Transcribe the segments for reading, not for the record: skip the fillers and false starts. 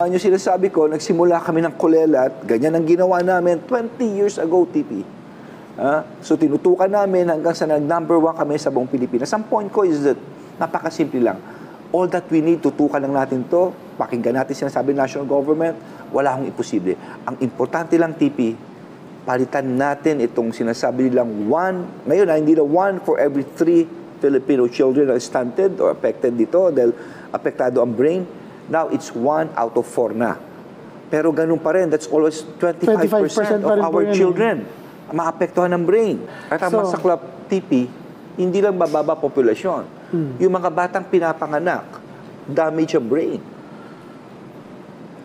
Yung sinasabi ko, nagsimula kami ng kulelat, ganyan ang ginawa namin 20 years ago, TP. So tinutukan namin hanggang sa nag-number 1 kami sa buong Pilipinas. Ang point ko is that, napakasimple lang. All that we need, tutukan lang natin to, pakinggan natin sinasabi ng national government, wala akong imposible. Ang importante lang, TP, palitan natin itong sinasabi nilang ngayon hindi na 1 for every 3 Filipino children are stunted or affected dito dahil apektado ang brain. Now, it's 1 out of 4 na. Pero ganun pa rin, that's always 25% of our children maapektuhan ng brain. At ang masaklap, TP, hindi lang bababa populasyon. Yung mga batang pinapanganak, damage ang brain.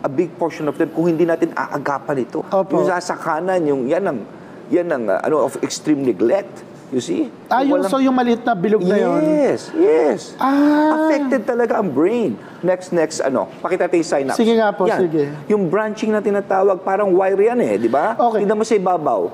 A big portion of them, kung hindi natin aagapan ito. Yung sasakanan, yan ang of extreme neglect. You see? So yung maliit na bilog na yun? Yes. Affected talaga ang brain. Next, pakita tayo yung synapse. Sige nga po, sige. Yung branching na tinatawag, parang wire yan di ba? Okay. Tignan mo sa ibabaw.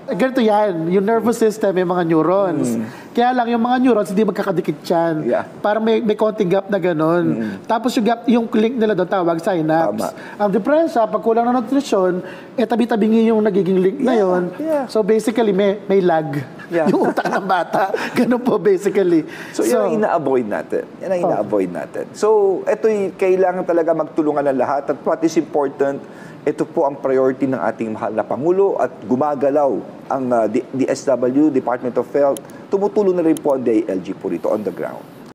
Ganito yan, yung nervous system, may mga neurons. Kaya lang, yung mga neurons, hindi magkakadikit yan. Parang may konting gap na gano'n. Tapos yung gap, yung link nila doon, tawag synapse. Ang diferensya, pag kulang ng nutrisyon, tabi-tabingi yung nagiging link na yun. So basically, may lag. Yung utak ng bata. Ganun po, basically. So yan ang ina-avoid natin. So, ito'y kailangan talaga magtulungan ng lahat. At what is important, ito po ang priority ng ating mahal na Pangulo at gumagalaw ang DSW, Department of Health. Tumutulong na rin po ang DILG po rito on the ground.